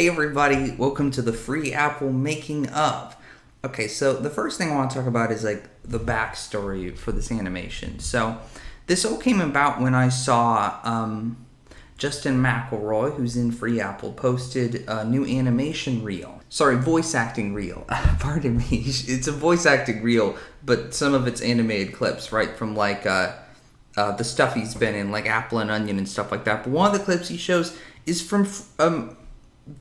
Hey everybody, welcome to the Free Apple Making Of. Okay, so the first thing I want to talk about is like the backstory for this animation. So this all came about when I saw Justin McElroy, who's in Free Apple, posted a new animation reel. Sorry, voice acting reel. Pardon me. It's a voice acting reel, but some of it's animated clips, right, from like the stuff he's been in, like Apple and Onion and stuff like that. But one of the clips he shows is from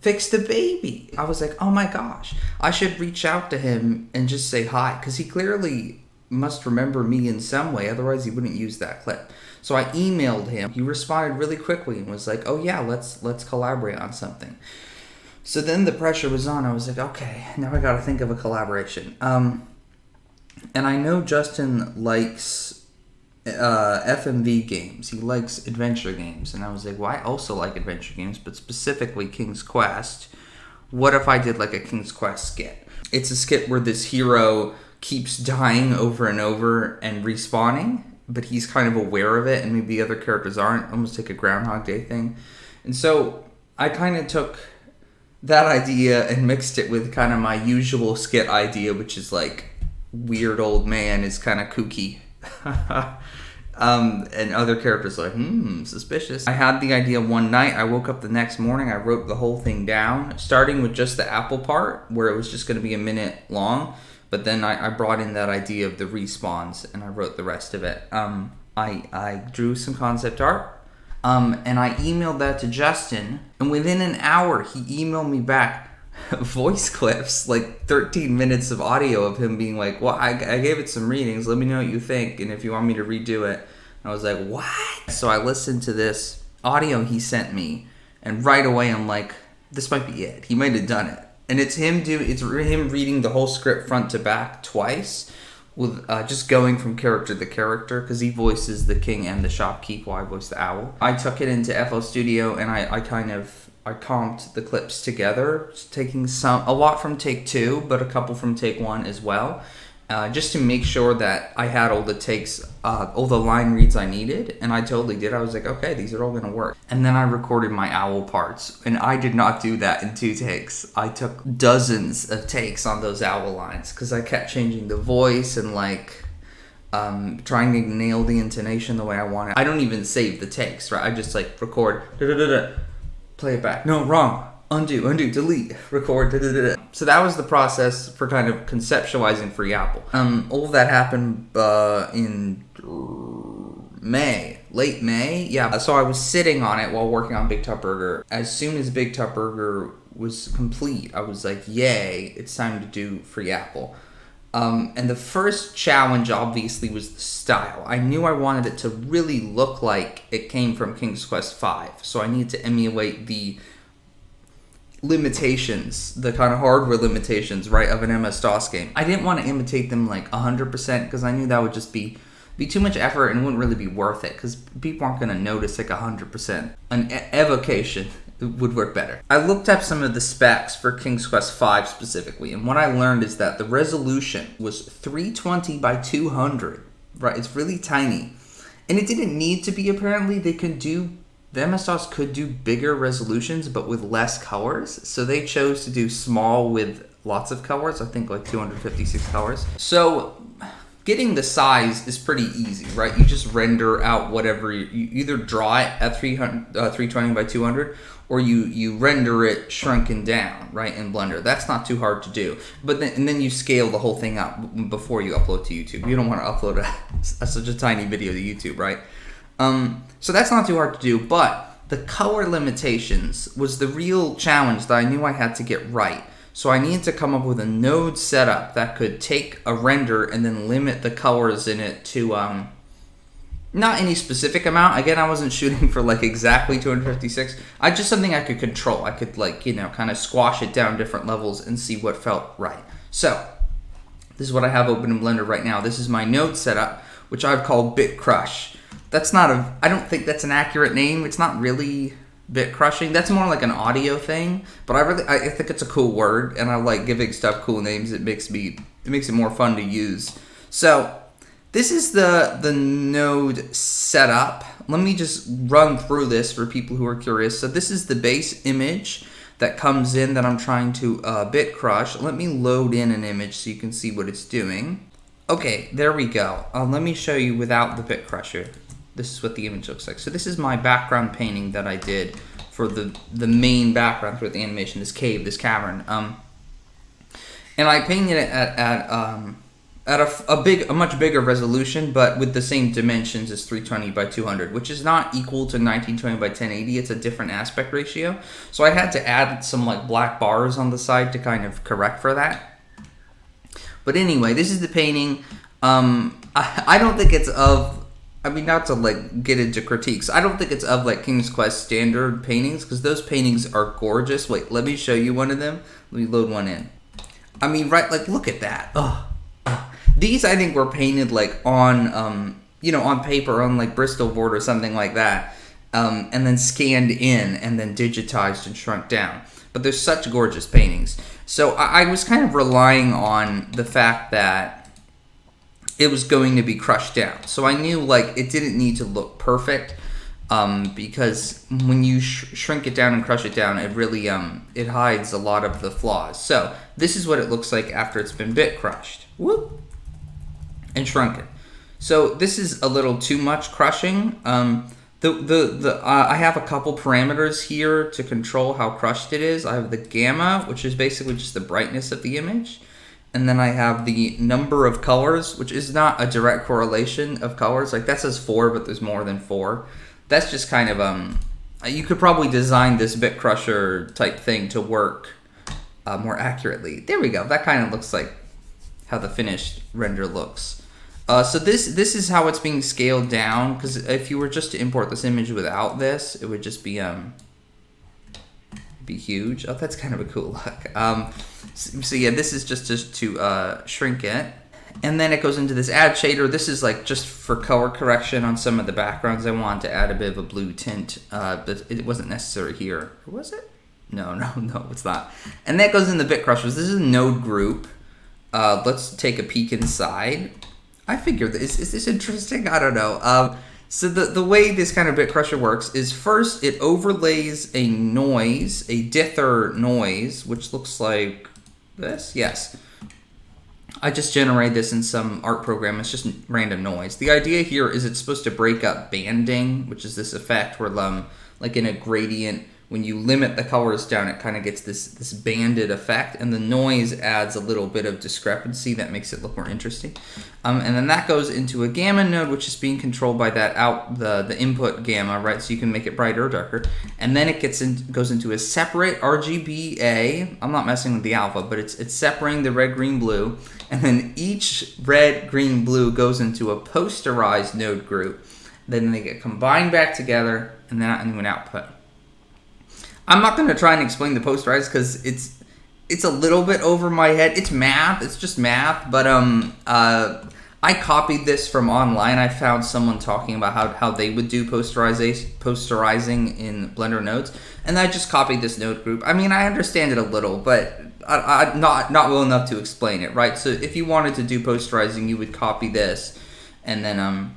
Fix the Baby. I was like, oh my gosh, I should reach out to him and just say hi, because he clearly must remember me in some way, otherwise he wouldn't use that clip. So I emailed him. He responded really quickly and was like, oh yeah, let's collaborate on something. So then the pressure was on. I was like, okay, now I gotta think of a collaboration. And I know Justin likes FMV games. He likes adventure games, and I was like, well, I also like adventure games, but specifically King's Quest. What if I did like a King's Quest skit? It's a skit where this hero keeps dying over and over and respawning, but he's kind of aware of it, and maybe the other characters aren't. Almost like a Groundhog Day thing. And so I kind of took that idea and mixed it with kind of my usual skit idea, which is weird old man is kind of kooky. And other characters are like, suspicious. I had the idea one night. I woke up the next morning. I wrote the whole thing down, starting with just the Apple part, where it was just going to be a minute long. But then I brought in that idea of the respawns, and I wrote the rest of it. I drew some concept art, and I emailed that to Justin. And within an hour, he emailed me back voice clips, like 13 minutes of audio of him being like, well, I gave it some readings, let me know what you think, and if you want me to redo it. And I was like, what? So I listened to this audio he sent me, and right away I'm like, this might be it. He might have done it. And it's him reading the whole script front to back twice, with just going from character to character, because he voices the king and the shopkeep while I voice the owl. I took it into FL Studio, and I comped the clips together, taking a lot from take 2, but a couple from take 1 as well, just to make sure that I had all the takes, all the line reads I needed, and I totally did. I was like, okay, these are all going to work. And then I recorded my owl parts, and I did not do that in 2 takes. I took dozens of takes on those owl lines, because I kept changing the voice and trying to nail the intonation the way I wanted. I don't even save the takes, right? I just record, play it back. No, wrong. Undo, delete, record, So that was the process for kind of conceptualizing Free Apple. All of that happened in late May. Yeah, so I was sitting on it while working on Big Top Burger. As soon as Big Top Burger was complete, I was like, yay, it's time to do Free Apple. And the first challenge, obviously, was the style. I knew I wanted it to really look like it came from King's Quest V, so I needed to emulate the limitations, the kind of hardware limitations, right, of an MS-DOS game. I didn't want to imitate them 100%, because I knew that would just be too much effort and it wouldn't really be worth it, because people aren't going to notice 100%. An evocation would work better. I looked up some of the specs for King's Quest V specifically, and what I learned is that the resolution was 320 by 200, right? It's really tiny. And it didn't need to be, apparently. The MS-DOS could do bigger resolutions, but with less colors. So they chose to do small with lots of colors, I think 256 colors. So getting the size is pretty easy, right? You just render out whatever, you either draw it at 320 by 200, or you render it shrunken down, right, in Blender. That's not too hard to do. But then you scale the whole thing up before you upload to YouTube. You don't want to upload such a tiny video to YouTube, right? So that's not too hard to do, but the color limitations was the real challenge that I knew I had to get right. So I needed to come up with a node setup that could take a render and then limit the colors in it to not any specific amount. Again, I wasn't shooting for exactly 256. Just something I could control. I could kind of squash it down different levels and see what felt right. So this is what I have open in Blender right now. This is my node setup, which I've called Bit Crush. I don't think that's an accurate name. It's not really bit crushing. That's more like an audio thing, but I think it's a cool word, and I like giving stuff cool names. It makes it more fun to use. So this is the node setup. Let me just run through this for people who are curious. So this is the base image that comes in that I'm trying to bit crush. Let me load in an image so you can see what it's doing. Okay, there we go. Let me show you without the bit crusher. This is what the image looks like. So this is my background painting that I did for the main background for the animation, this cave, this cavern. And I painted it at a much bigger resolution, but with the same dimensions as 320 by 200, which is not equal to 1920 by 1080. It's a different aspect ratio. So I had to add some like black bars on the side to kind of correct for that. But anyway, this is the painting. I don't think it's of, I mean, not to like get into critiques, I don't think it's of like King's Quest standard paintings, because those paintings are gorgeous. Wait, let me show you one of them. Let me load one in. I mean, right, like, look at that. Oh. These, I think, were painted, like, on, you know, on paper, on, like, Bristol board or something like that, and then scanned in, and then digitized and shrunk down. But they're such gorgeous paintings. So I was kind of relying on the fact that it was going to be crushed down. So I knew, like, it didn't need to look perfect, because when you shrink it down and crush it down, it really, it hides a lot of the flaws. So this is what it looks like after it's been bit crushed. Whoop. And shrunken. So this is a little too much crushing. I have a couple parameters here to control how crushed it is. I have the gamma, which is basically just the brightness of the image. And then I have the number of colors, which is not a direct correlation of colors. Like that says 4, but there's more than 4. That's just kind of, you could probably design this bit crusher type thing to work more accurately. There we go. That kind of looks like how the finished render looks. So this is how it's being scaled down, because if you were just to import this image without this, it would just be huge. Oh, that's kind of a cool look. So yeah, this is just to shrink it. And then it goes into this add shader. This is like just for color correction on some of the backgrounds. I wanted to add a bit of a blue tint, but it wasn't necessary here. Or was it? No, it's not. And that goes in the bit crushers. This is a node group. Let's take a peek inside. I figured, is this interesting? I don't know. So the way this kind of bit crusher works is first it overlays a noise, a dither noise, which looks like this. Yes. I just generated this in some art program. It's just random noise. The idea here is it's supposed to break up banding, which is this effect where, like in a gradient, when you limit the colors down, it kind of gets this banded effect, and the noise adds a little bit of discrepancy that makes it look more interesting. And then that goes into a gamma node, which is being controlled by that the input gamma, right? So you can make it brighter or darker. And then it goes into a separate RGBA. I'm not messing with the alpha, but it's separating the red, green, blue. And then each red, green, blue goes into a posterized node group. Then they get combined back together, and then into an output. I'm not going to try and explain the posterize because it's a little bit over my head. It's math. It's just math. But I copied this from online. I found someone talking about how they would do posterizing in Blender nodes, and I just copied this node group. I mean, I understand it a little, but I'm not well enough to explain it, right? So if you wanted to do posterizing, you would copy this, and then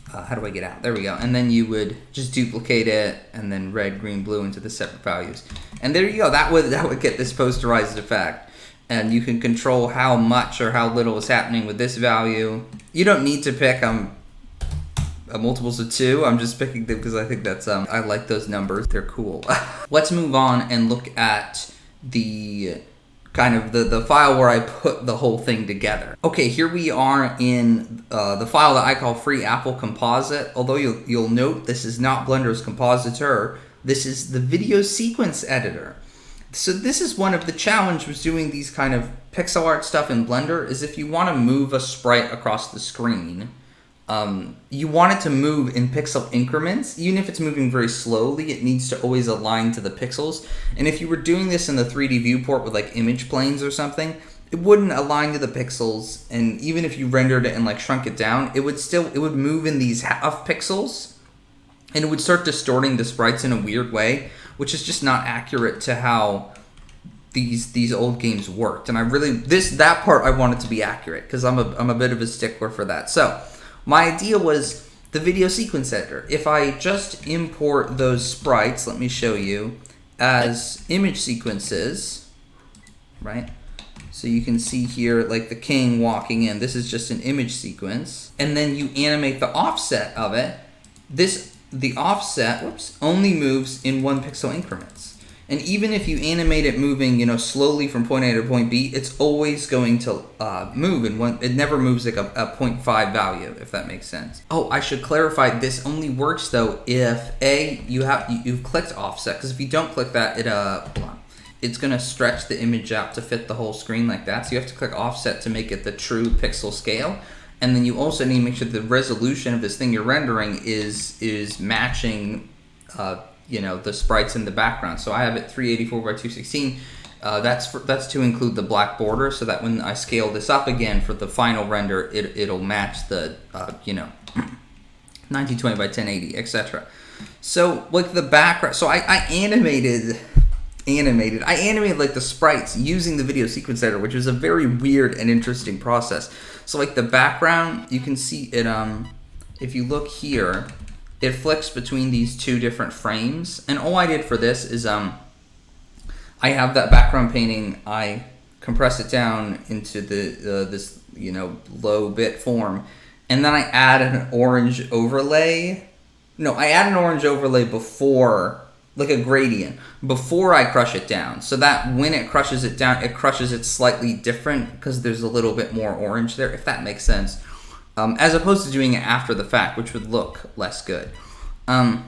how do I get out? There we go. And then you would just duplicate it, and then red, green, blue into the separate values. And there you go. That would get this posterized effect. And you can control how much or how little is happening with this value. You don't need to pick multiples of 2. I'm just picking them because I think that's I like those numbers. They're cool. Let's move on and look at the kind of the file where I put the whole thing together. Okay, here we are in the file that I call Free Apple Composite. Although you'll note this is not Blender's compositor. This is the video sequence editor. So this is one of the challenges with doing these kind of pixel art stuff in Blender is if you want to move a sprite across the screen, you want it to move in pixel increments. Even if it's moving very slowly, it needs to always align to the pixels. And if you were doing this in the 3D viewport with like image planes or something, it wouldn't align to the pixels. And even if you rendered it and like shrunk it down, it would move in these half pixels, and it would start distorting the sprites in a weird way, which is just not accurate to how these old games worked. And I really that part I wanted to be accurate because I'm a bit of a stickler for that. So my idea was the video sequence editor. If I just import those sprites, let me show you, as image sequences, right? So you can see here, like the king walking in. This is just an image sequence. And then you animate the offset of it. The offset, only moves in 1 pixel increments. And even if you animate it moving, slowly from point A to point B, it's always going to move in one. It never moves like a 0.5 value, if that makes sense. Oh, I should clarify. This only works though if you've clicked offset, because if you don't click that, it's gonna stretch the image out to fit the whole screen like that. So you have to click offset to make it the true pixel scale. And then you also need to make sure the resolution of this thing you're rendering is matching the sprites in the background. So I have it 384 by 216. That's to include the black border, so that when I scale this up again for the final render, it'll match the 1920 by 1080, etc. So like the background, so I animated like the sprites using the video sequence editor, which was a very weird and interesting process. So like the background, you can see it, if you look here, it flicks between these 2 different frames. And all I did for this is I have that background painting, I compress it down into this low bit form, and then I add an orange overlay. No, I add an orange overlay before, like a gradient, before I crush it down, so that when it crushes it down, it crushes it slightly different because there's a little bit more orange there, if that makes sense, as opposed to doing it after the fact, which would look less good. And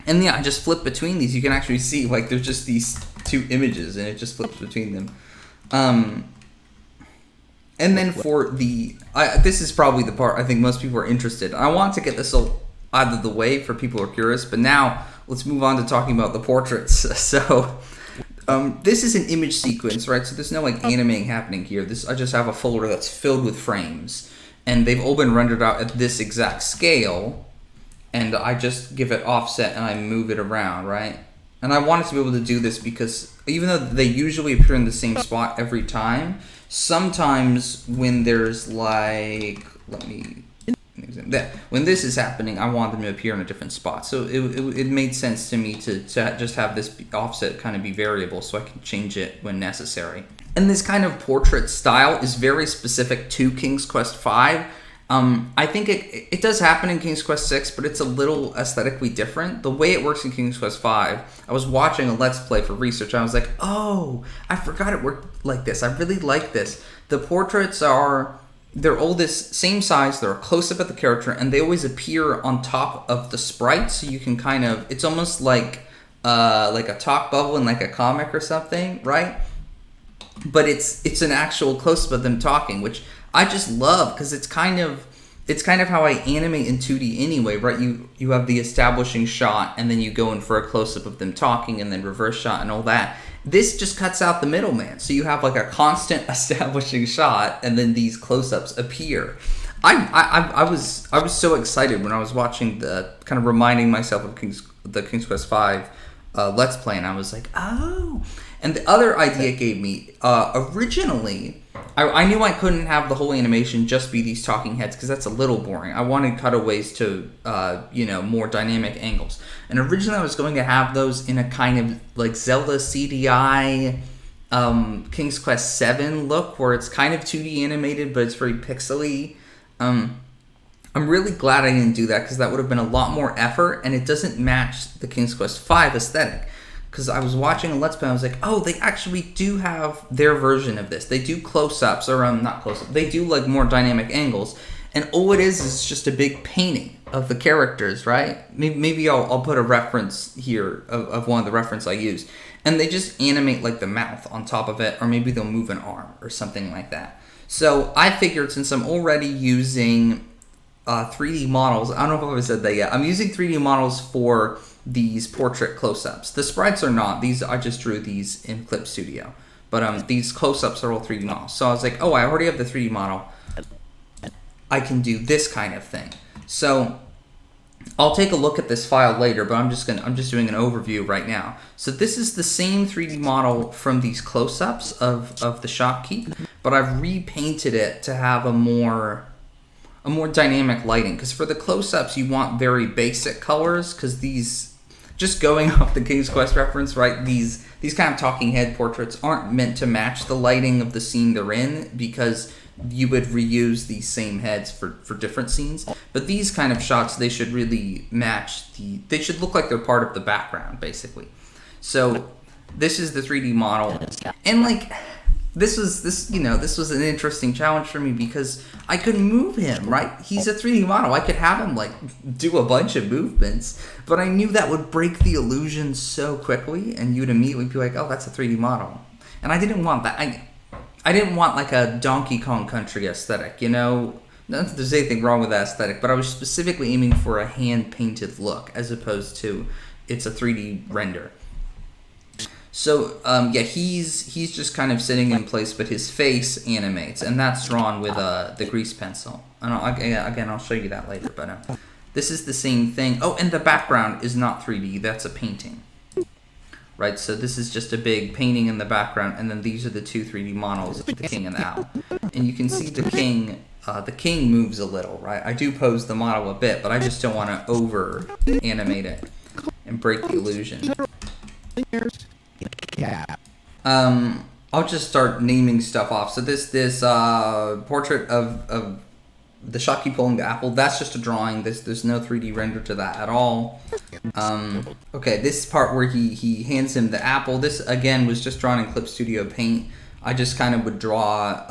yeah, I just flip between these. You can actually see like there's just these 2 images, and it just flips between them. And then for this is probably the part I think most people are interested. I want to get this out of the way for people who are curious, but now let's move on to talking about the portraits. So this is an image sequence, right? So there's no like animating happening here. I just have a folder that's filled with frames, and they've all been rendered out at this exact scale, and I just give it offset and I move it around, right? And I wanted to be able to do this because even though they usually appear in the same spot every time, sometimes when there's like, when this is happening, I want them to appear in a different spot. So it made sense to me to just have this offset kind of be variable, so I can change it when necessary. And this kind of portrait style is very specific to King's Quest V. I think it does happen in King's Quest VI, but it's a little aesthetically different. The way it works in King's Quest V, I was watching a Let's Play for research, and I was like, oh, I forgot it worked like this. I really like this. The portraits they're all this same size, they're a close-up of the character, and they always appear on top of the sprite, so you can kind of, it's almost like a talk bubble in like a comic or something, right? But it's an actual close-up of them talking, which I just love, because it's kind of how I animate in 2D anyway, right? You have the establishing shot, and then you go in for a close-up of them talking, and then reverse shot and all that. This just cuts out the middleman, so you have like a constant establishing shot, and then these close-ups appear. I was so excited when I was watching kind of reminding myself of the King's Quest V Let's Play, and I was like, oh. And the other idea it gave me, originally, I knew I couldn't have the whole animation just be these talking heads, because that's a little boring. I wanted cutaways to, more dynamic angles. And originally I was going to have those in a kind of like Zelda CDI King's Quest VII look, where it's kind of 2D animated, but it's very pixely. I'm really glad I didn't do that, because that would have been a lot more effort, and it doesn't match the King's Quest V aesthetic. Because I was watching a Let's Play, I was like, oh, they actually do have their version of this. They do close-ups, or not close-ups, they do like more dynamic angles, and all it is just a big painting of the characters, right? Maybe I'll put a reference here of one of the references I use, and they just animate like the mouth on top of it, or maybe they'll move an arm or something like that. So I figured, since I'm already using 3D models, I don't know if I've ever said that yet, I'm using 3D models for these portrait close-ups. The sprites are not. I just drew these in Clip Studio. But these close-ups are all 3D models. So I was like, oh, I already have the 3D model. I can do this kind of thing. So I'll take a look at this file later, but I'm just doing an overview right now. So this is the same 3D model from these close-ups of the shopkeep, but I've repainted it to have a more dynamic lighting, because for the close-ups you want very basic colors, because these just going off the King's Quest reference, right? These kind of talking head portraits aren't meant to match the lighting of the scene they're in, because you would reuse these same heads for different scenes. But these kind of shots, they should really match they should look like they're part of the background, basically. So this is the 3D model, and like this was an interesting challenge for me because I could move him, right? He's a 3D model. I could have him like do a bunch of movements, but I knew that would break the illusion so quickly, and you'd immediately be like, oh, that's a 3D model. And I didn't want that. I didn't want like a Donkey Kong Country aesthetic, you know? Not that there's anything wrong with that aesthetic, but I was specifically aiming for a hand-painted look as opposed to it's a 3D render. So, yeah, he's just kind of sitting in place, but his face animates, and that's drawn with the grease pencil. And I'll show you that later, but this is the same thing. Oh, and the background is not 3D, that's a painting. Right, so this is just a big painting in the background, and then these are the two 3D models of the king and the owl. And you can see the king moves a little, right? I do pose the model a bit, but I just don't want to over-animate it and break the illusion. Yeah. I'll just start naming stuff off. So this portrait of the shopkeep pulling the apple, that's just a drawing. There's no 3D render to that at all. Okay, this part where he hands him the apple, this again was just drawn in Clip Studio Paint. I just kind of would draw,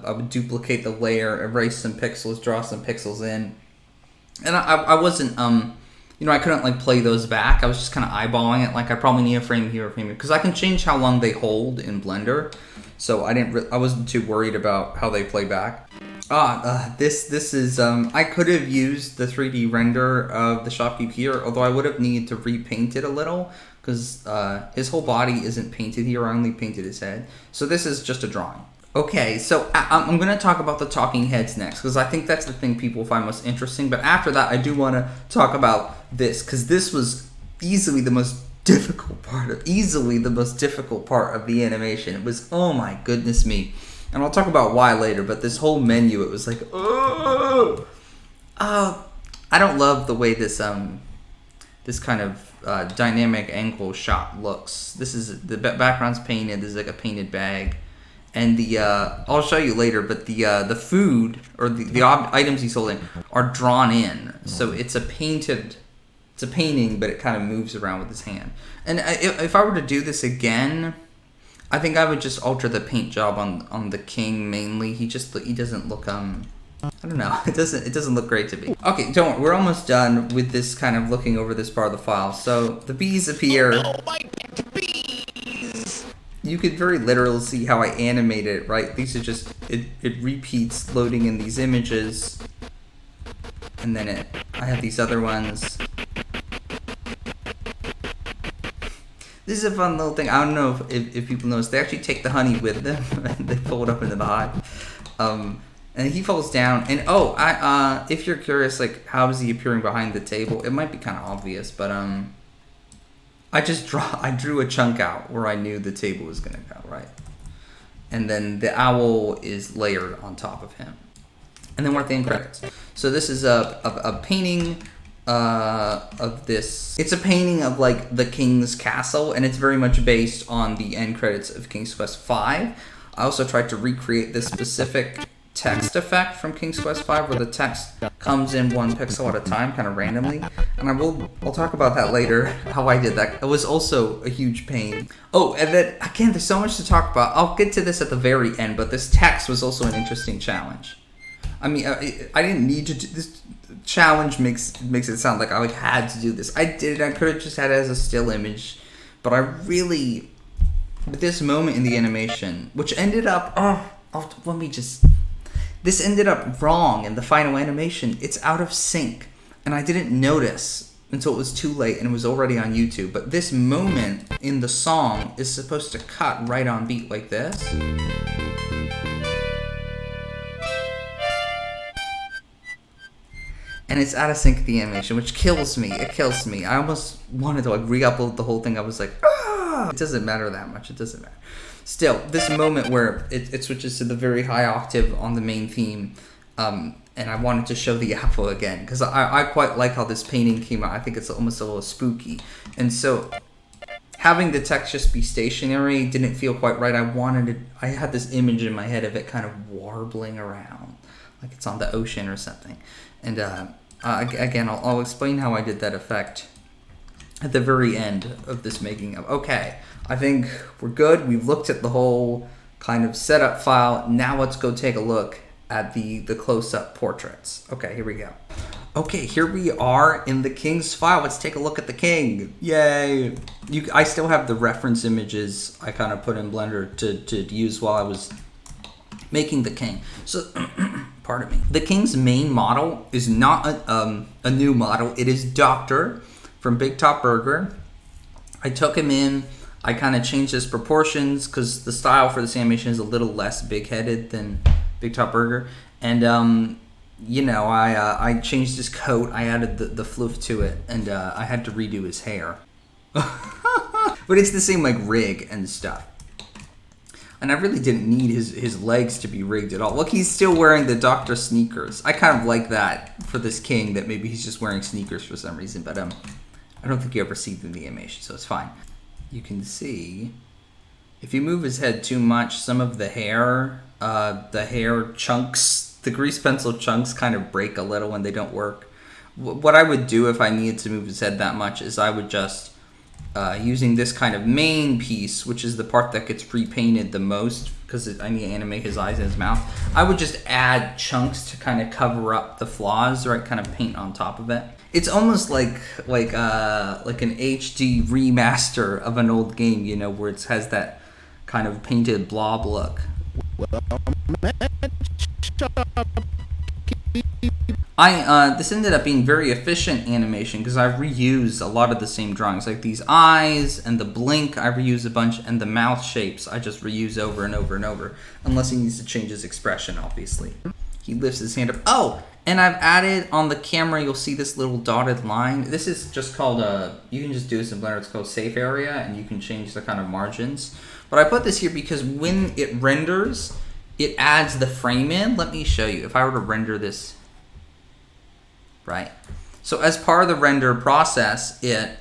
I would duplicate the layer, erase some pixels, draw some pixels in. And I wasn't, I couldn't like play those back. I was just kind of eyeballing it. Like I probably need a frame here, a frame here, because I can change how long they hold in Blender. So I wasn't too worried about how they play back. This is, I could have used the 3D render of the shopkeep here, although I would have needed to repaint it a little, because his whole body isn't painted here, I only painted his head. So this is just a drawing. Okay, so I'm going to talk about the talking heads next, because I think that's the thing people find most interesting, but after that I do want to talk about this, because this was easily the most difficult part of the animation. It was, oh my goodness me. And I'll talk about why later, but this whole menu, it was like, oh, I don't love the way this kind of dynamic angle shot looks. This is, the background's painted, this is like a painted bag. And I'll show you later, but the food, or the items he's holding, are drawn in. So it's a painting, but it kind of moves around with his hand. And if I were to do this again, I think I would just alter the paint job on the king mainly. He doesn't look I don't know. It doesn't look great to me. Okay, don't worry. We're almost done with this kind of looking over this part of the file. So the bees appear. Oh, my bees! You could very literally see how I animate it, right? These are just it repeats loading in these images, and then I have these other ones. This is a fun little thing. I don't know if people notice. They actually take the honey with them and they pull it up into the hive. And he falls down. And if you're curious, like how is he appearing behind the table? It might be kind of obvious, but I drew a chunk out where I knew the table was gonna go, right? And then the owl is layered on top of him. And then we're at the end credits. So this is a painting of this. It's a painting of like the king's castle, and it's very much based on the end credits of King's Quest V. I also tried to recreate this specific text effect from King's Quest V, where the text comes in one pixel at a time, kind of randomly. And I'll talk about that later, how I did that. It was also a huge pain. Oh, and then again, there's so much to talk about. I'll get to this at the very end, but this text was also an interesting challenge. I mean, I didn't need to do this. Challenge makes it sound like I had to do this. I did. I could have just had it as a still image, but with this moment in the animation, which ended up, this ended up wrong in the final animation. It's out of sync, and I didn't notice until it was too late and it was already on YouTube. But this moment in the song is supposed to cut right on beat like this. And it's out of sync with the animation, which kills me. It kills me. I almost wanted to like re-upload the whole thing. I was like, It doesn't matter that much. It doesn't matter. Still, this moment where it switches to the very high octave on the main theme, and and I wanted to show the apple again because I quite like how this painting came out. I think it's almost a little spooky, and so having the text just be stationary didn't feel quite right. I had this image in my head of it kind of warbling around, like it's on the ocean or something. And again, I'll explain how I did that effect at the very end of this making of. Okay, I think we're good. We've looked at the whole kind of setup file. Now let's go take a look at the close-up portraits. Okay, here we go. Okay, here we are in the king's file. Let's take a look at the king. Yay! I still have the reference images I kind of put in Blender to use while I was making the king. So, pardon me. The king's main model is not a new model. It is Doctor from Big Top Burger. I took him in. I kind of changed his proportions because the style for this animation is a little less big-headed than Big Top Burger. And, you know, I changed his coat. I added the floof to it. And I had to redo his hair. But it's the same, like, rig and stuff. And I really didn't need his legs to be rigged at all. Look, he's still wearing the Doctor sneakers. I kind of like that for this king, that maybe he's just wearing sneakers for some reason. But I don't think you ever see them in the animation, so it's fine. You can see, if you move his head too much, some of the hair chunks, the grease pencil chunks kind of break a little and they don't work. What I would do if I needed to move his head that much is I would just, using this kind of main piece, which is the part that gets repainted the most, because I need to animate his eyes and his mouth, I would just add chunks to kind of cover up the flaws, right? Kind of paint on top of it. It's almost like an HD remaster of an old game, you know, where it has that kind of painted blob look. This ended up being very efficient animation because I reused a lot of the same drawings, like these eyes and the blink I reuse a bunch, and the mouth shapes I just reuse over and over and over, unless he needs to change his expression, obviously. He lifts his hand up. Oh, and I've added on the camera, you'll see this little dotted line. This is just called you can just do this in Blender, it's called safe area, and you can change the kind of margins. But I put this here because when it renders, it adds the frame in. Let me show you. If I were to render this, right? So as part of the render process, it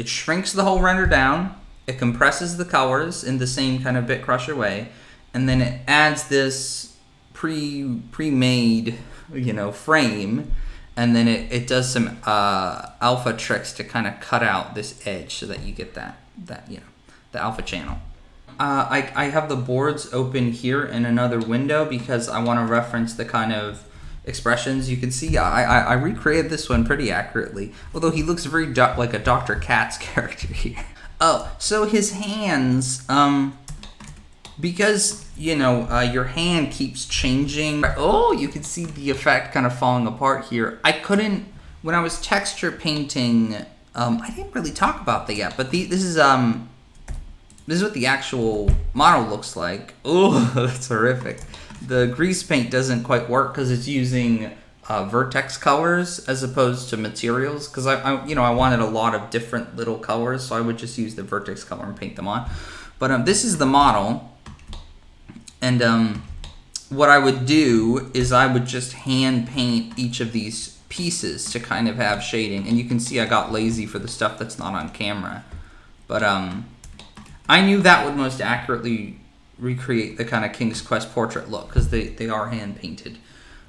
shrinks the whole render down, it compresses the colors in the same kind of bit crusher way, and then it adds this pre-made, you know, frame, and then it does some alpha tricks to kind of cut out this edge so that you get that you know, the alpha channel. I have the boards open here in another window because I want to reference the kind of expressions. You can see I recreated this one pretty accurately, although he looks very like a Dr. Katz character here. Oh, so his hands, because, you know, your hand keeps changing. Oh, you can see the effect kind of falling apart here. I couldn't, when I was texture painting, I didn't really talk about that yet, but this is what the actual model looks like. Oh, that's horrific. The grease paint doesn't quite work because it's using vertex colors as opposed to materials, because I wanted a lot of different little colors, so I would just use the vertex color and paint them on. But this is the model. And what I would do is I would just hand paint each of these pieces to kind of have shading. And you can see I got lazy for the stuff that's not on camera. But I knew that would most accurately recreate the kind of King's Quest portrait look, because they are hand painted.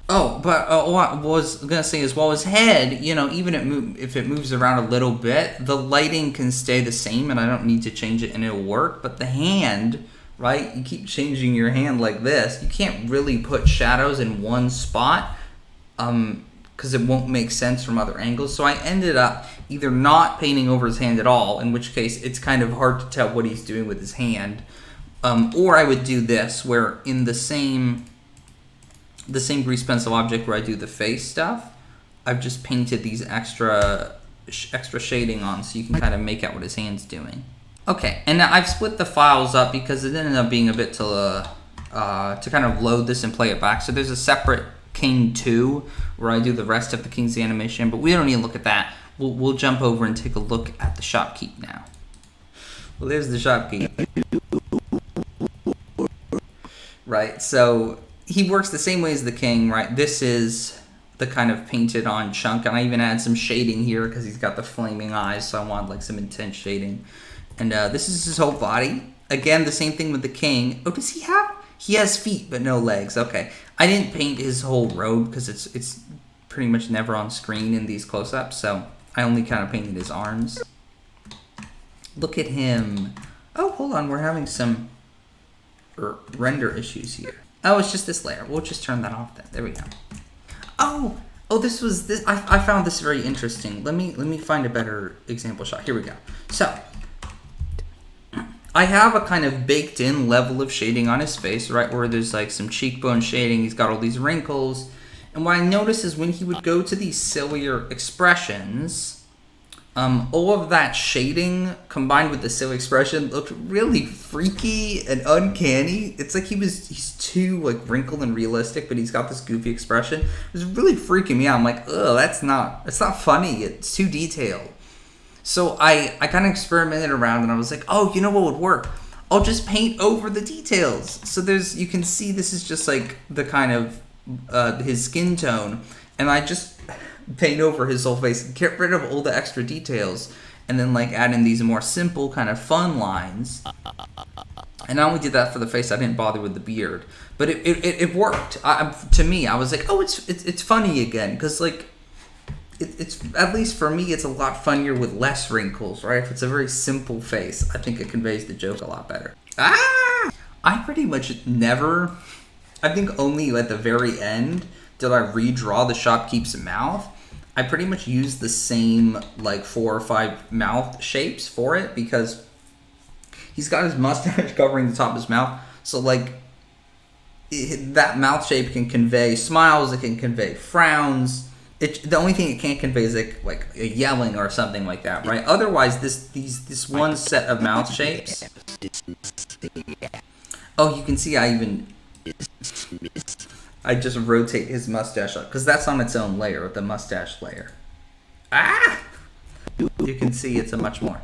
Oh, but what I was going to say is, well, his head, you know, even if it moves around a little bit, the lighting can stay the same and I don't need to change it and it'll work. But the hand, right, you keep changing your hand like this, you can't really put shadows in one spot because it won't make sense from other angles. So I ended up either not painting over his hand at all, in which case it's kind of hard to tell what he's doing with his hand, or I would do this, where in the same grease pencil object where I do the face stuff, I've just painted these extra shading on so you can kind of make out what his hand's doing. Okay, and now I've split the files up because it ended up being a bit to kind of load this and play it back. So there's a separate King 2 where I do the rest of the King's animation, but we don't need to look at that. We'll jump over and take a look at the shopkeep now. Well, there's the shopkeep. Right, so he works the same way as the king, right? This is the kind of painted on chunk, and I even add some shading here because he's got the flaming eyes, so I want like some intense shading. And this is his whole body. Again, the same thing with the king. Oh, does he have? He has feet, but no legs. Okay, I didn't paint his whole robe because it's pretty much never on screen in these close-ups, so I only kind of painted his arms. Look at him. Oh, hold on, we're having some render issues here. Oh, it's just this layer. We'll just turn that off then. There we go. Oh, this was this. I found this very interesting. Let me find a better example shot. Here we go. So I have a kind of baked in level of shading on his face, right, where there's like some cheekbone shading. He's got all these wrinkles. And what I noticed is when he would go to these sillier expressions, all of that shading combined with the silly expression looked really freaky and uncanny. It's like he's too like wrinkled and realistic, but he's got this goofy expression. It was really freaking me out. I'm like, ugh, it's not funny. It's too detailed. So I kind of experimented around and I was like, oh, you know what would work? I'll just paint over the details. So you can see this is just like the kind of his skin tone, and I just paint over his whole face, get rid of all the extra details, and then like add in these more simple kind of fun lines. And I only did that for the face. I didn't bother with the beard, but it worked. To me, I was like, oh, it's funny again, because like it's at least for me, it's a lot funnier with less wrinkles, right? If it's a very simple face, I think it conveys the joke a lot better. I pretty much never. I think only at the very end did I redraw the shopkeep's mouth. I pretty much used the same like 4 or 5 mouth shapes for it because he's got his mustache covering the top of his mouth. So like that mouth shape can convey smiles, it can convey frowns. The only thing it can't convey is like a yelling or something like that, right? Otherwise, this one set of mouth shapes. Oh, you can see I just rotate his mustache up because that's on its own layer, the mustache layer. You can see it's a much more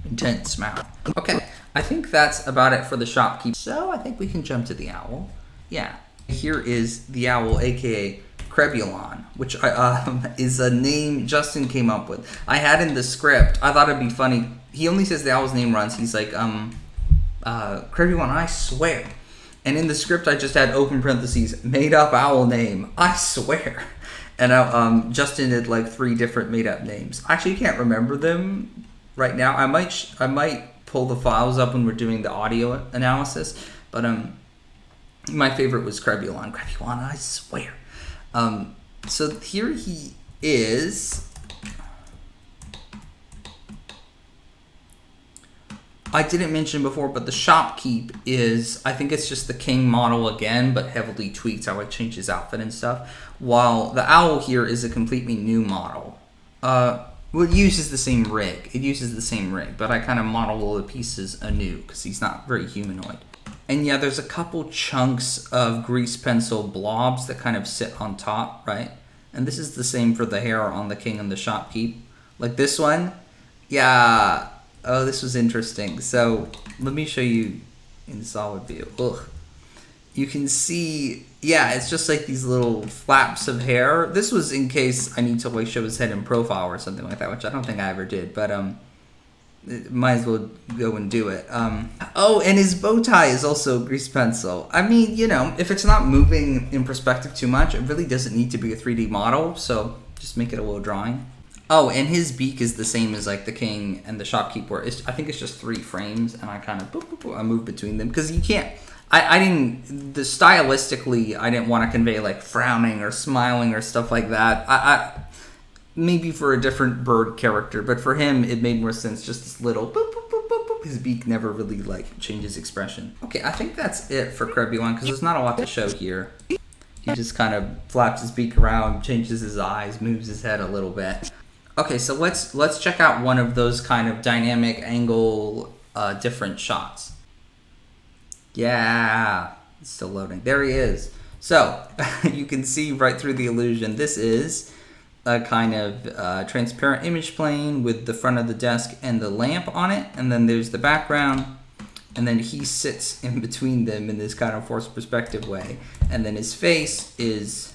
intense mouth. Okay, I think that's about it for the shopkeep. So I think we can jump to the owl. Yeah, here is the owl, aka Crebulon, which is a name Justin came up with. I had in the script. I thought it'd be funny. He only says the owl's name runs. He's like, Crebulon, I swear. And in the script, I just had open parentheses, made up owl name, I swear. And Justin did like 3 different made up names. I actually can't remember them right now. I might pull the files up when we're doing the audio analysis. But my favorite was Crebulon. Crebulon, I swear. So here he is. I didn't mention before, but the shopkeep is, I think it's just the king model again, but heavily tweaked. How I changed his outfit and stuff. While the owl here is a completely new model. Well, it uses the same rig. But I kind of model all the pieces anew because he's not very humanoid. And yeah, there's a couple chunks of grease pencil blobs that kind of sit on top, right? And this is the same for the hair on the king and the shopkeep. Like this one. Yeah. Oh, this was interesting. So let me show you in solid view. Ugh. You can see, yeah, it's just like these little flaps of hair. This was in case I need to like show his head in profile or something like that, which I don't think I ever did, but might as well go and do it. Oh, and his bow tie is also grease pencil. I mean, you know, if it's not moving in perspective too much, it really doesn't need to be a 3D model, so just make it a little drawing. Oh, and his beak is the same as like the king and the shopkeep where I think it's just 3 frames, and I kind of I move between them because you can't. Stylistically, I didn't want to convey like frowning or smiling or stuff like that. I maybe for a different bird character, but for him it made more sense. Just this little boop, boop, boop, boop, boop. His beak never really like changes expression. Okay, I think that's it for Crebulon because there's not a lot to show here. He just kind of flaps his beak around, changes his eyes, moves his head a little bit. Okay, so let's check out one of those kind of dynamic angle different shots. Yeah, it's still loading. There he is. So you can see right through the illusion. This is a kind of transparent image plane with the front of the desk and the lamp on it, and then there's the background. and then he sits in between them in this kind of forced perspective way, and then his face is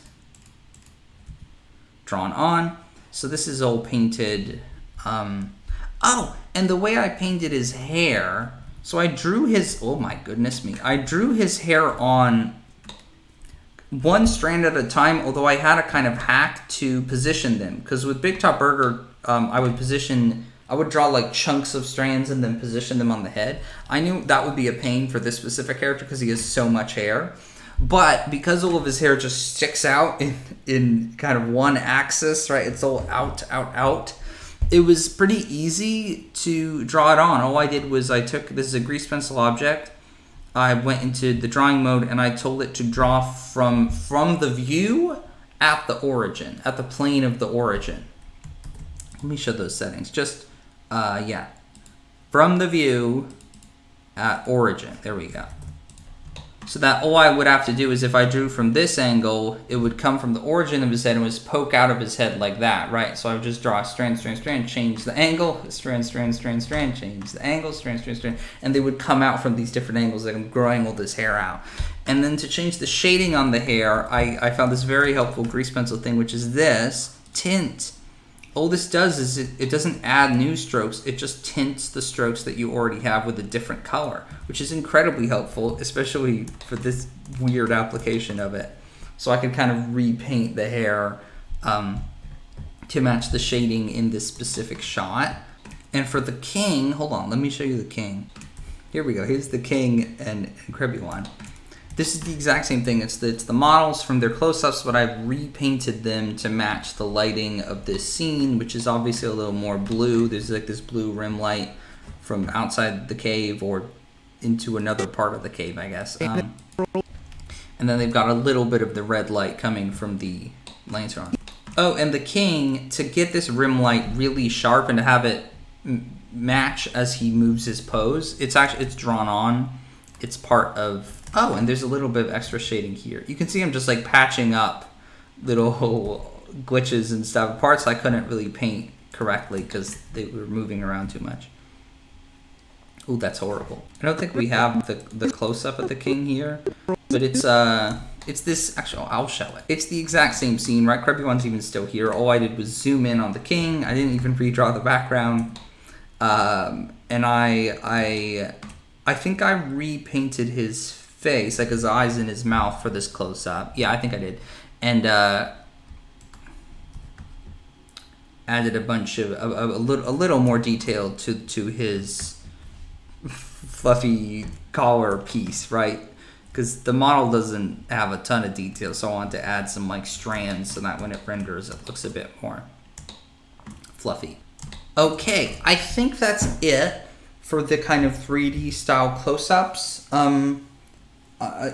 drawn on. So this is all painted. Oh, and the way I painted his hair, so I drew his, oh my goodness me, I drew his hair on one strand at a time, although I had a kind of hack to position them, because with Big Top Burger, I would draw like chunks of strands and then position them on the head. I knew that would be a pain for this specific character because he has so much hair. But because all of his hair just sticks out in kind of one axis, right? It's all out. It was pretty easy to draw it on. All I did was this is a grease pencil object. I went into the drawing mode and I told it to draw from the view at the origin, at the plane of the origin. Let me show those settings. Just, yeah. From the view at origin. There we go. So that all I would have to do is if I drew from this angle, it would come from the origin of his head and was poke out of his head like that, right? So I would just draw a strand, change the angle, strand, change the angle, strand, and they would come out from these different angles that I'm growing all this hair out. And then to change the shading on the hair, I found this very helpful grease pencil thing, which is this tint. All this does is it doesn't add new strokes, it just tints the strokes that you already have with a different color, which is incredibly helpful, especially for this weird application of it. So I could kind of repaint the hair to match the shading in this specific shot. And for the king, hold on, let me show you the king. Here we go, here's the king and Cribulon. This is the exact same thing. It's the models from their close-ups, but I've repainted them to match the lighting of this scene, which is obviously a little more blue. There's like this blue rim light from outside the cave or into another part of the cave, I guess. And then they've got a little bit of the red light coming from the lantern. Oh, and the king, to get this rim light really sharp and to have it match as he moves his pose, it's drawn on. It's part of... Oh, and there's a little bit of extra shading here. You can see I'm just like patching up little glitches and stuff. Parts I couldn't really paint correctly because they were moving around too much. Ooh, that's horrible. I don't think we have the close-up of the king here, but it's this, actually, I'll show it. It's the exact same scene, right? Cribulon's even still here. All I did was zoom in on the king. I didn't even redraw the background. And I think I repainted his face, like his eyes and his mouth for this close-up. Yeah, I think I did. And added a bunch of a little more detail to his fluffy collar piece, right? Because the model doesn't have a ton of detail, so I wanted to add some like strands so that when it renders, it looks a bit more fluffy. Okay, I think that's it for the kind of 3D style close-ups.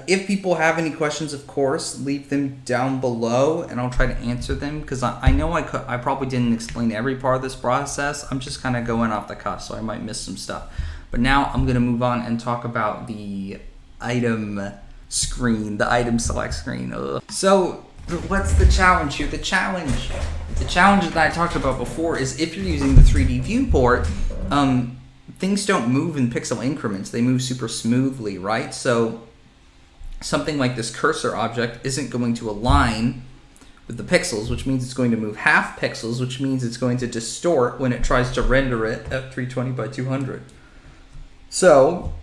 If people have any questions, of course, leave them down below and I'll try to answer them, because I know I probably didn't explain every part of this process. I'm just kind of going off the cuff, so I might miss some stuff. But now I'm going to move on and talk about the item screen, the item select screen. Ugh. So what's the challenge here? The challenge that I talked about before is if you're using the 3D viewport, things don't move in pixel increments. They move super smoothly, right? So something like this cursor object isn't going to align with the pixels, which means it's going to move half pixels, which means it's going to distort when it tries to render it at 320 by 200. So,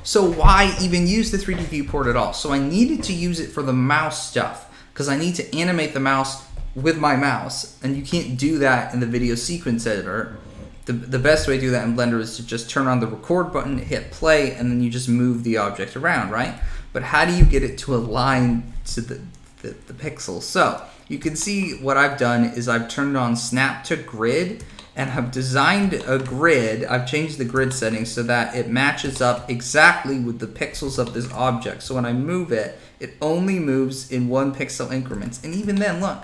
so why even use the 3D viewport at all? So I needed to use it for the mouse stuff, because I need to animate the mouse with my mouse, and you can't do that in the video sequence editor. The best way to do that in Blender is to just turn on the record button, hit play, and then you just move the object around, right? But how do you get it to align to the pixels? So you can see what I've done is I've turned on snap to grid, and I've designed a grid. I've changed the grid settings so that it matches up exactly with the pixels of this object. So when I move it, it only moves in 1 pixel increments. And even then, look,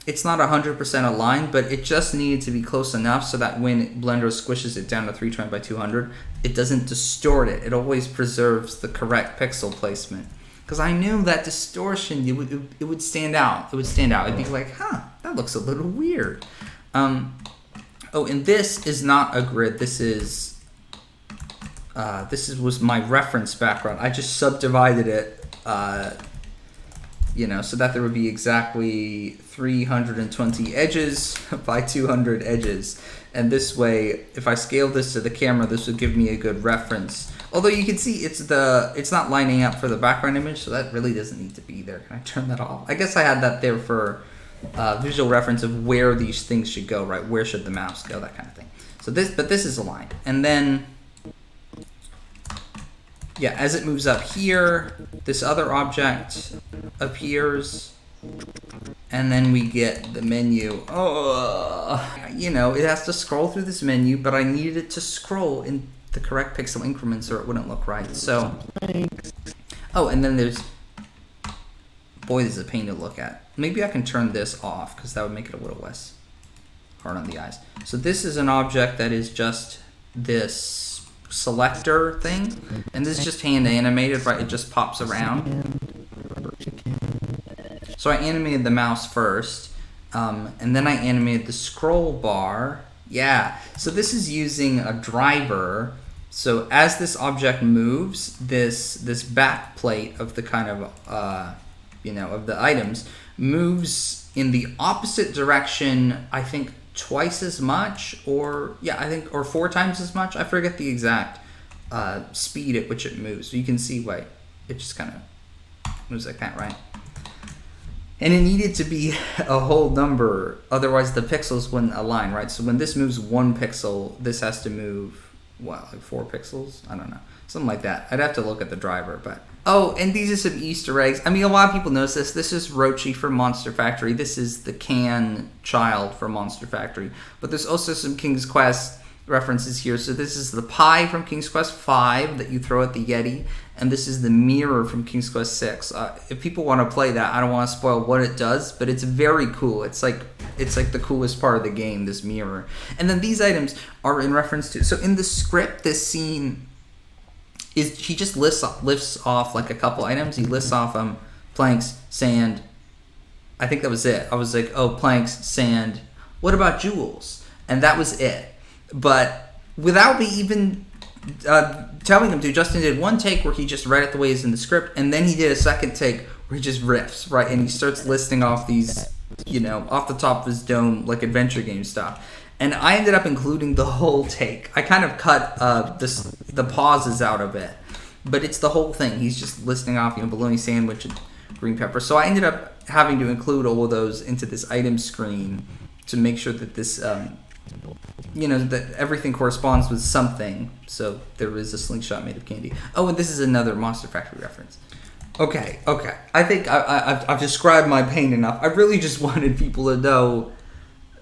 it's not 100% aligned, but it just needed to be close enough so that when Blender squishes it down to 320 by 200, it doesn't distort it. It always preserves the correct pixel placement. Because I knew that distortion, it would stand out. It would stand out. It'd be like, huh, that looks a little weird. Oh, and this is not a grid. This is was my reference background. I just subdivided it, so that there would be exactly 320 edges by 200 edges. And this way, if I scale this to the camera, this would give me a good reference. Although you can see it's not lining up for the background image, so that really doesn't need to be there. Can I turn that off? I guess I had that there for visual reference of where these things should go, right? Where should the mouse go, that kind of thing. So this is aligned. And then, yeah, as it moves up here, this other object appears, and then we get the menu. It has to scroll through this menu, but I needed it to scroll in the correct pixel increments or it wouldn't look right. So, and then there's, boy, this is a pain to look at. Maybe I can turn this off because that would make it a little less hard on the eyes. So this is an object that is just this selector thing, and this is just hand animated, right? It just pops around. So I animated the mouse first, and then I animated the scroll bar. Yeah, so this is using a driver. So as this object moves, this back plate of the kind of of the items moves in the opposite direction. I think twice as much, or 4 times as much. I forget the exact speed at which it moves. So you can see why it just kind of moves like that, right? And it needed to be a whole number, otherwise the pixels wouldn't align, right? So when this moves 1 pixel, this has to move, like 4 pixels? I don't know. Something like that. I'd have to look at the driver, but... Oh, and these are some Easter eggs. I mean, a lot of people notice this. This is Rochi from Monster Factory. This is the Can child from Monster Factory. But there's also some King's Quest references here. So this is the pie from King's Quest V that you throw at the Yeti. And this is the mirror from King's Quest VI. If people want to play that, I don't want to spoil what it does, but it's very cool. It's like the coolest part of the game, this mirror. And then these items are in reference to... So in the script, this scene... he just lifts off like a couple items. He lists off planks, sand. I think that was it. I was like, oh, planks, sand. What about jewels? And that was it. But without me even telling them to, Justin did one take where he just read it the way it's in the script, and then he did a second take where he just riffs, right? And he starts listing off these, off the top of his dome, like adventure game stuff. And I ended up including the whole take. I kind of cut the pauses out of it, but it's the whole thing. He's just listing off, bologna sandwich and green pepper. So I ended up having to include all of those into this item screen to make sure that this, that everything corresponds with something. So there is a slingshot made of candy. Oh, and this is another Monster Factory reference. Okay. I think I've described my pain enough. I really just wanted people to know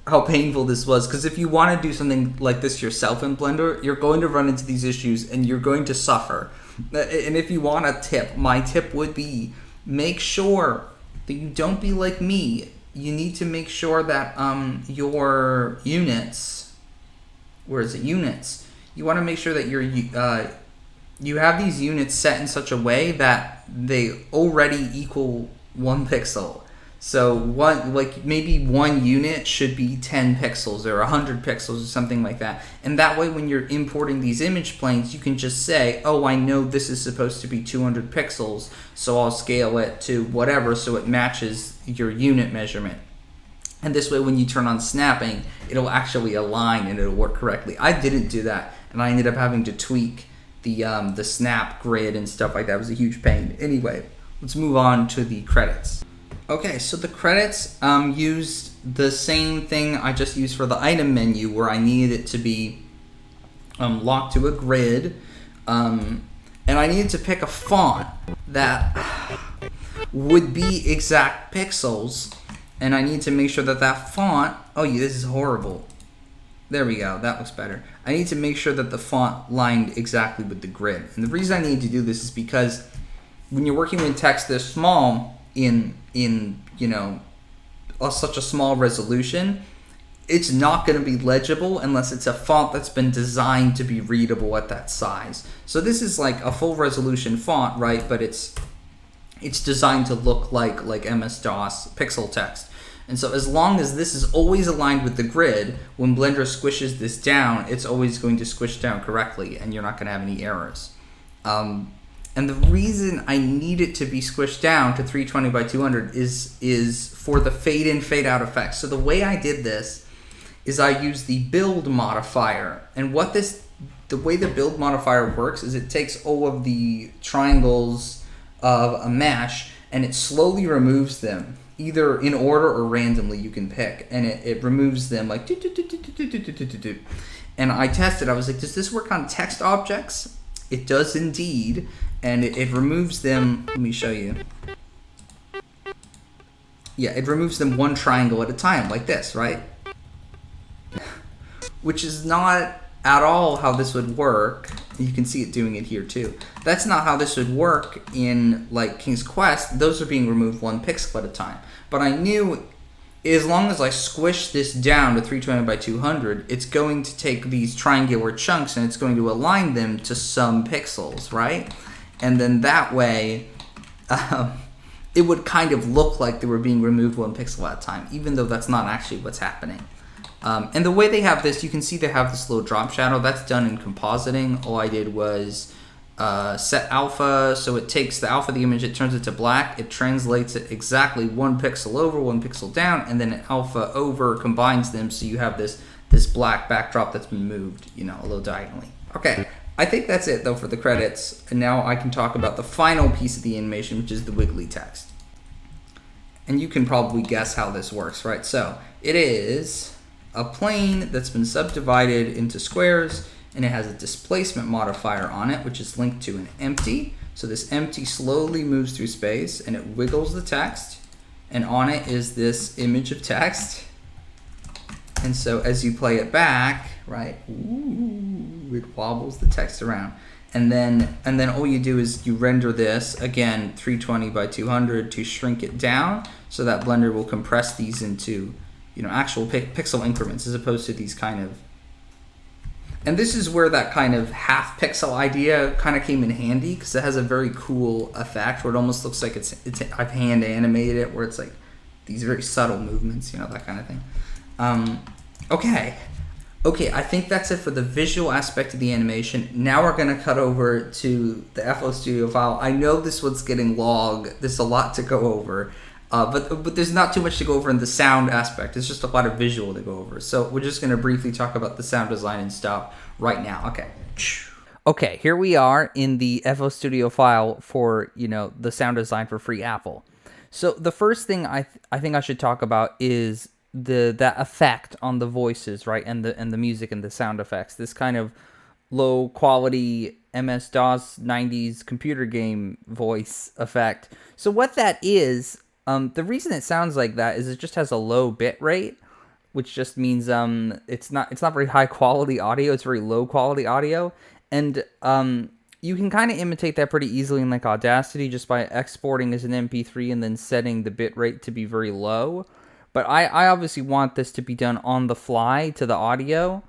how painful this was, because if you want to do something like this yourself in Blender, you're going to run into these issues and you're going to suffer. And if you want a tip, my tip would be make sure that you don't be like me. You need to make sure that your units, where is it? Units. You want to make sure that you have these units set in such a way that they already equal 1 pixel. So maybe one unit should be 10 pixels or 100 pixels or something like that. And that way when you're importing these image planes, you can just say, oh, I know this is supposed to be 200 pixels, so I'll scale it to whatever so it matches your unit measurement. And this way when you turn on snapping, it'll actually align and it'll work correctly. I didn't do that, and I ended up having to tweak the snap grid and stuff like that. It was a huge pain. Anyway, let's move on to the credits. Okay, so the credits used the same thing I just used for the item menu, where I needed it to be locked to a grid, and I needed to pick a font that would be exact pixels, and I need to make sure that font, this is horrible. There we go, that looks better. I need to make sure that the font lined exactly with the grid. And the reason I need to do this is because when you're working with text this small, in such a small resolution, it's not going to be legible unless it's a font that's been designed to be readable at that size. So this is like a full resolution font, right? But it's designed to look like MS-DOS pixel text. And so as long as this is always aligned with the grid, when Blender squishes this down, it's always going to squish down correctly, and you're not going to have any errors. And the reason I need it to be squished down to 320 by 200 is for the fade in, fade out effect. So the way I did this is I used the build modifier. And the way the build modifier works is it takes all of the triangles of a mesh and it slowly removes them, either in order or randomly, you can pick. And it removes them like do, do, do, do, do, do, do, do, do, do. And I tested, I was like, does this work on text objects? It does indeed. And it removes them, let me show you. Yeah, it removes them one triangle at a time, like this, right? Which is not at all how this would work. You can see it doing it here too. That's not how this would work in like King's Quest. Those are being removed one pixel at a time. But I knew as long as I squish this down to 320 by 200, it's going to take these triangular chunks and it's going to align them to some pixels, right? And then that way, it would kind of look like they were being removed one pixel at a time, even though that's not actually what's happening. And the way they have this, you can see they have this little drop shadow. That's done in compositing. All I did was set alpha, so it takes the alpha of the image, it turns it to black, it translates it exactly one pixel over, one pixel down, and then alpha over combines them, so you have this black backdrop that's been moved, a little diagonally. Okay. I think that's it, though, for the credits. And now I can talk about the final piece of the animation, which is the wiggly text. And you can probably guess how this works, right? So it is a plane that's been subdivided into squares, and it has a displacement modifier on it, which is linked to an empty. So this empty slowly moves through space, and it wiggles the text. And on it is this image of text. And so as you play it back, right, it wobbles the text around. And then all you do is you render this, again, 320 by 200 to shrink it down so that Blender will compress these into, actual pixel increments as opposed to these kind of... And this is where that kind of half pixel idea kind of came in handy, because it has a very cool effect where it almost looks like I've hand animated it, where it's like these very subtle movements, that kind of thing. Okay, I think that's it for the visual aspect of the animation. Now we're going to cut over to the FL Studio file. I know this one's getting long. There's a lot to go over. But there's not too much to go over in the sound aspect. It's just a lot of visual to go over. So we're just going to briefly talk about the sound design and stuff right now. Okay, here we are in the FL Studio file for, the sound design for Free Apple. So the first thing I think I should talk about is that effect on the voices, right, and the music and the sound effects. This kind of low quality MS-DOS 90s computer game voice effect. So what that is, the reason it sounds like that is it just has a low bit rate, which just means it's not very high quality audio. It's very low quality audio, and you can kind of imitate that pretty easily in like Audacity just by exporting as an MP3 and then setting the bit rate to be very low. But I obviously want this to be done on the fly to the audio.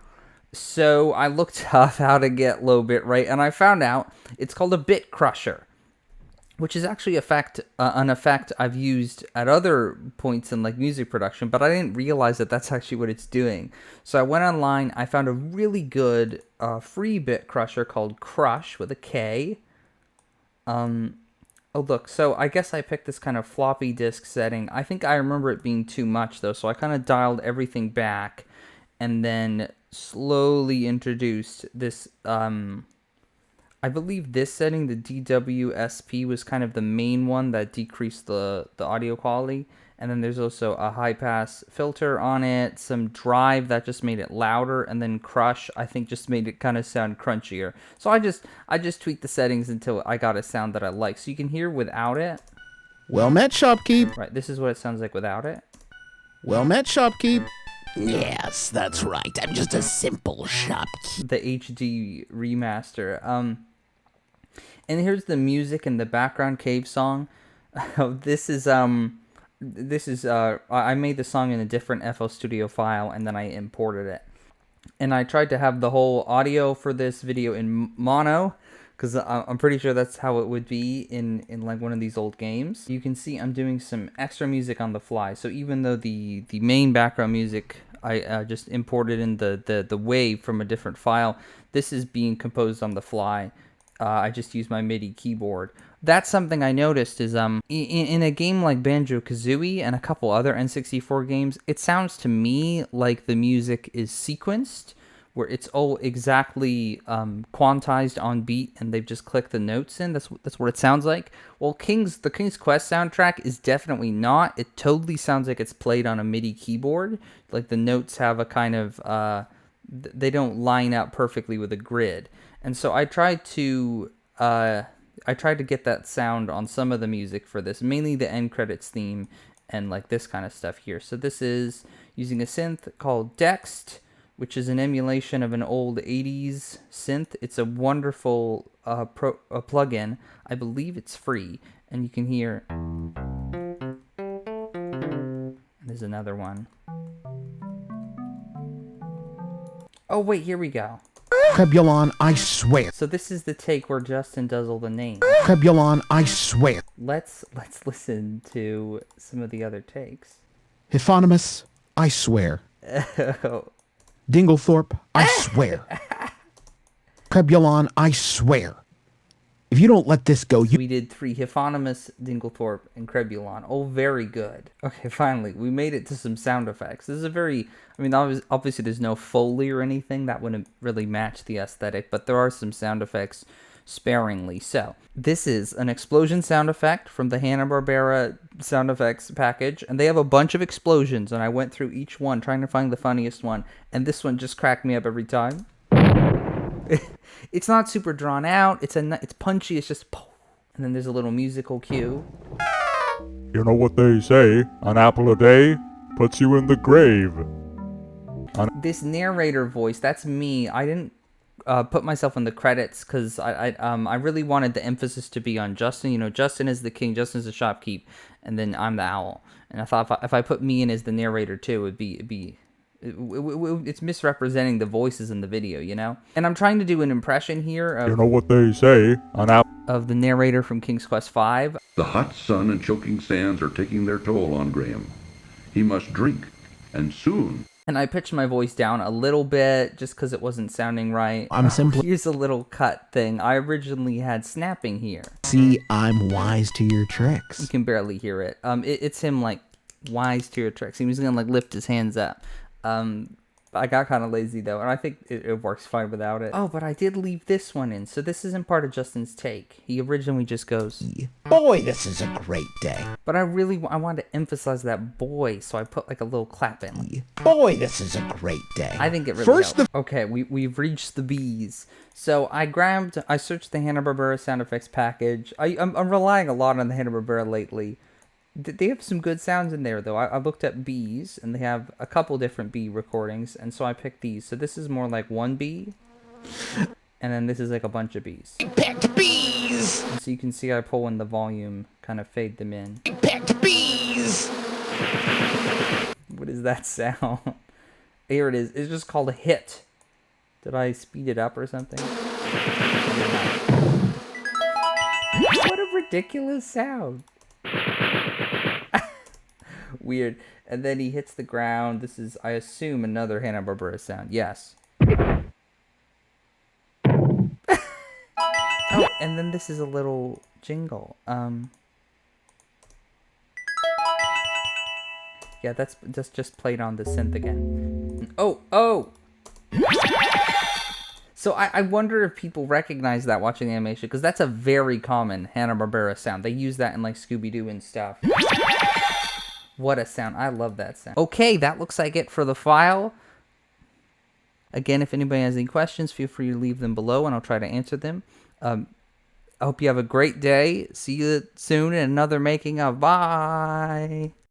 So I looked up how to get low bit rate, and I found out it's called a bit crusher, which is actually an effect I've used at other points in like music production, but I didn't realize that that's actually what it's doing. So I went online, I found a really good free bit crusher called Crush with a K. Oh, look, so I guess I picked this kind of floppy disk setting. I think I remember it being too much, though, so I kind of dialed everything back and then slowly introduced this, I believe this setting, the DWSP, was kind of the main one that decreased the audio quality. And then there's also a high-pass filter on it, some drive that just made it louder, and then Crush, I think, just made it kind of sound crunchier. So I just tweaked the settings until I got a sound that I like. So you can hear without it. Well met, Shopkeep. Right, this is what it sounds like without it. Well met, Shopkeep. Yes, that's right. I'm just a simple shopkeep. The HD remaster. And here's the music and the background cave song. This is I made the song in a different FL Studio file and then I imported it. And I tried to have the whole audio for this video in mono because I'm pretty sure that's how it would be in like one of these old games. You can see I'm doing some extra music on the fly. So even though the main background music I just imported in the wave from a different file, this is being composed on the fly. I just use my MIDI keyboard. That's something I noticed is in a game like Banjo-Kazooie and a couple other N64 games, it sounds to me like the music is sequenced, where it's all exactly quantized on beat, and they've just clicked the notes in. That's what it sounds like. Well, the King's Quest soundtrack is definitely not. It totally sounds like it's played on a MIDI keyboard. Like the notes have a kind of they don't line up perfectly with a grid. And so I tried to get that sound on some of the music for this, mainly the end credits theme and like this kind of stuff here. So this is using a synth called Dext, which is an emulation of an old 80s synth. It's a wonderful plugin. I believe it's free, and you can hear. There's another one. Oh wait, here we go. Crebulon, I swear. So this is the take where Justin does all the names. Crebulon, I swear. Let's listen to some of the other takes. Hipponomus, I swear. Dinglethorpe, I swear. Crebulon, I swear. If you don't let this go, you... We did 3, Hipponomus, Dinglethorpe, and Crebulon. Oh, very good. Okay, finally, we made it to some sound effects. This is a very... I mean, obviously there's no Foley or anything. That wouldn't really match the aesthetic, but there are some sound effects sparingly. So, this is an explosion sound effect from the Hanna-Barbera sound effects package, and they have a bunch of explosions, and I went through each one trying to find the funniest one, and this one just cracked me up every time. It's not super drawn out. It's punchy. It's just, and then there's a little musical cue. You know what they say, an apple a day puts you in the grave. This narrator voice, that's me. I didn't put myself in the credits because I really wanted the emphasis to be on Justin. You know, Justin is the king, Justin's the shopkeep, and then I'm the owl. And I thought if I put me in as the narrator too, it's misrepresenting the voices in the video, you know? And I'm trying to do an impression here You know what they say, of the narrator from King's Quest V. The hot sun and choking sands are taking their toll on Graham. He must drink, and soon. And I pitched my voice down a little bit just because it wasn't sounding right. I'm simply... Here's a little cut thing. I originally had snapping here. See, I'm wise to your You tricks. can barely hear it. It's him like wise to your tricks. He was gonna like lift his hands up. I got kind of lazy though, and I think it works fine without it. Oh, but I did leave this one in, so this isn't part of Justin's take. He originally just goes, Boy, this is a great day. but I wanted to emphasize that boy, so I put like a little clap in. Boy, this is a great day. I think it really First helped. Okay, we've reached the bees. So I searched the Hanna-Barbera sound effects package. I'm relying a lot on the Hanna-Barbera lately. They have some good sounds in there, though. I looked at bees, and they have a couple different bee recordings, and so I picked these. So this is more like one bee, and then this is like a bunch of bees. Picked bees! And so you can see I pull in the volume, kind of fade them in. Picked bees! What is that sound? Here it is. It's just called a hit. Did I speed it up or something? What a ridiculous sound. Weird. And then he hits the ground. This is, I assume, another Hanna-Barbera sound. Yes. Oh, and then this is a little jingle. Yeah, that's just played on the synth again. Oh! So I wonder if people recognize that watching the animation, because that's a very common Hanna-Barbera sound. They use that in like Scooby-Doo and stuff. What a sound. I love that sound. Okay, that looks like it for the file. Again, if anybody has any questions, feel free to leave them below and I'll try to answer them. I hope you have a great day. See you soon in another making of. Bye!